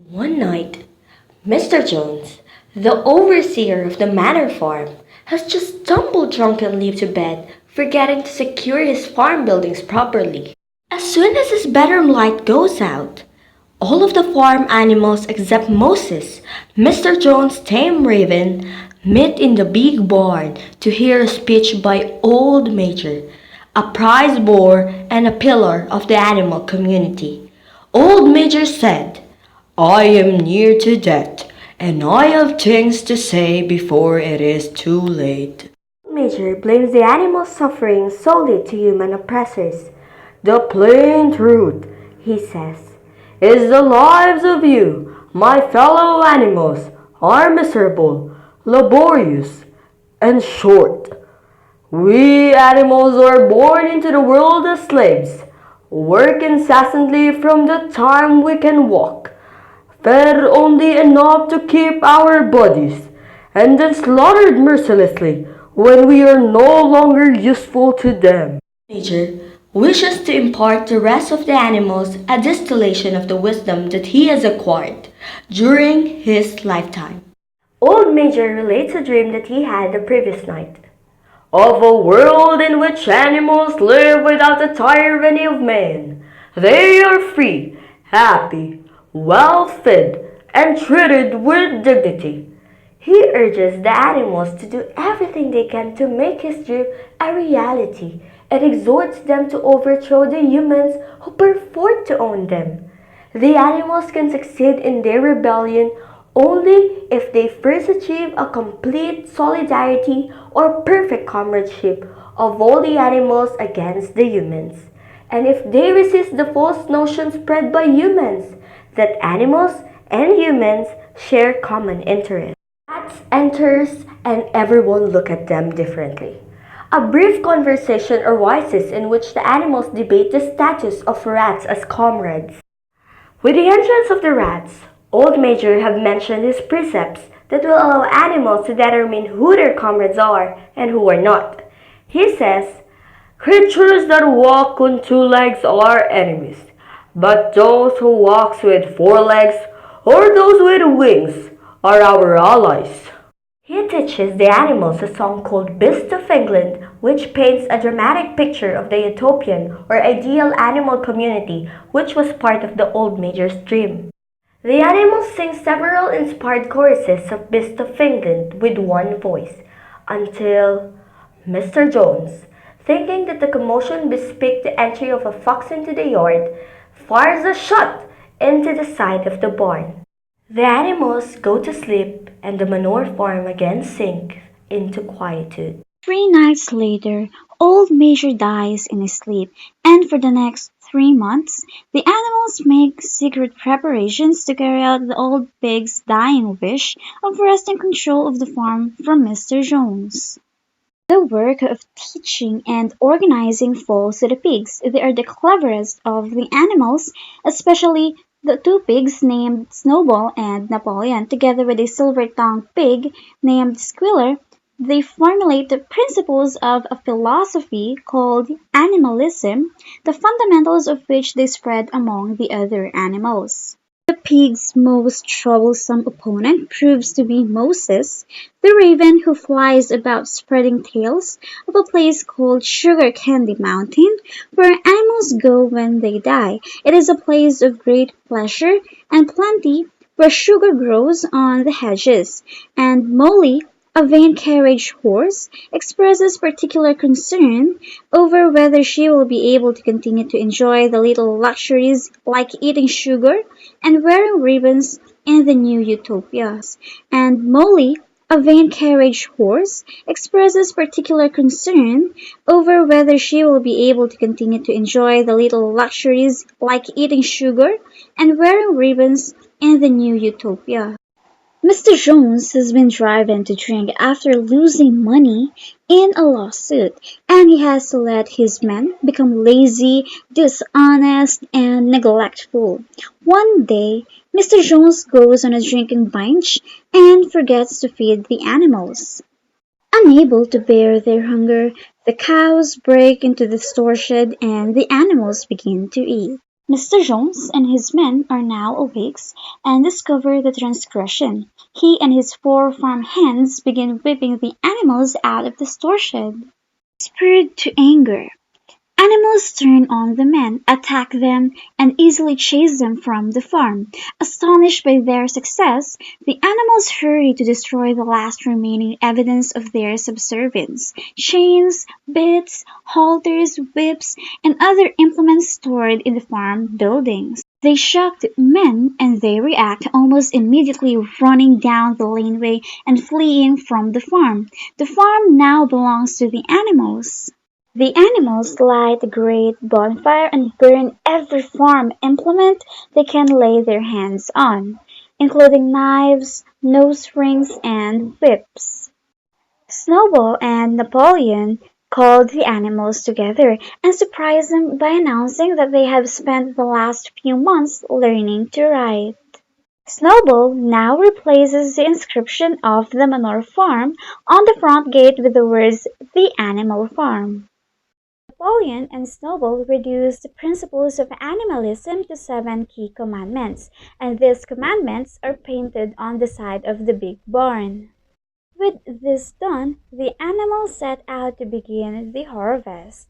One night, Mr. Jones, the overseer of the manor farm, has just stumbled drunkenly to bed, forgetting to secure his farm buildings properly. As soon as his bedroom light goes out, all of the farm animals except Moses, Mr. Jones' tame raven, meet in the big barn to hear a speech by Old Major, a prize boar and a pillar of the animal community. Old Major said, "I am near to death, and I have things to say before it is too late." Major blames the animals' suffering solely to human oppressors. "The plain truth," he says, "is the lives of you, my fellow animals, are miserable, laborious, and short. We animals are born into the world as slaves, work incessantly from the time we can walk, fed only enough to keep our bodies, and then slaughtered mercilessly when we are no longer useful to them." Nature wishes to impart to the rest of the animals a distillation of the wisdom that he has acquired during his lifetime. Old Major relates a dream that he had the previous night, of a world in which animals live without the tyranny of man. They are free, happy, well fed, and treated with dignity. He urges the animals to do everything they can to make his dream a reality and exhorts them to overthrow the humans who purport to own them. The animals can succeed in their rebellion only if they first achieve a complete solidarity or perfect comradeship of all the animals against the humans, and if they resist the false notion spread by humans that animals and humans share common interests. Rats enters and everyone look at them differently. A brief conversation arises in which the animals debate the status of rats as comrades. With the entrance of the rats, Old Major have mentioned his precepts that will allow animals to determine who their comrades are and who are not. He says, "Creatures that walk on two legs are enemies, but those who walk with four legs or those with wings are our allies." He teaches the animals a song called Beast of England, which paints a dramatic picture of the utopian or ideal animal community which was part of the Old Major's dream. The animals sing several inspired choruses of Beast of England with one voice, until Mr. Jones, thinking that the commotion bespeak the entry of a fox into the yard, fires a shot into the side of the barn. The animals go to sleep and the manure farm again sinks into quietude. 3 nights later, Old Major dies in his sleep, and for the next 3 months, the animals make secret preparations to carry out the old pig's dying wish of wresting control of the farm from Mr. Jones. The work of teaching and organizing falls to the pigs. They are the cleverest of the animals, especially the two pigs named Snowball and Napoleon, together with a silver-tongued pig named Squealer. They formulate the principles of a philosophy called animalism, the fundamentals of which they spread among the other animals. The pig's most troublesome opponent proves to be Moses, the raven who flies about spreading tales of a place called Sugar Candy Mountain, where animals go when they die. It is a place of great pleasure and plenty, where sugar grows on the hedges, and Molly, a vain carriage horse, expresses particular concern over whether she will be able to continue to enjoy the little luxuries like eating sugar and wearing ribbons in the new utopias. And Molly, a vain carriage horse, expresses particular concern over whether she will be able to continue to enjoy the little luxuries like eating sugar and wearing ribbons in the new utopia. Mr. Jones has been driven to drink after losing money in a lawsuit, and he has to let his men become lazy, dishonest, and neglectful. One day, Mr. Jones goes on a drinking binge and forgets to feed the animals. Unable to bear their hunger, the cows break into the store shed and the animals begin to eat. Mr. Jones and his men are now awake and discover the transgression. He and his four farm hands begin whipping the animals out of the store shed. Spurred to anger, animals turn on the men, attack them, and easily chase them from the farm. Astonished by their success, the animals hurry to destroy the last remaining evidence of their subservience: chains, bits, halters, whips, and other implements stored in the farm buildings. They shock the men and they react almost immediately, running down the laneway and fleeing from the farm. The farm now belongs to the animals. The animals light a great bonfire and burn every farm implement they can lay their hands on, including knives, nose rings, and whips. Snowball and Napoleon called the animals together and surprised them by announcing that they have spent the last few months learning to write. Snowball now replaces the inscription of the Manor Farm on the front gate with the words "The Animal Farm." Napoleon and Snowball reduced the principles of animalism to seven key commandments, and these commandments are painted on the side of the big barn. With this done, the animals set out to begin the harvest.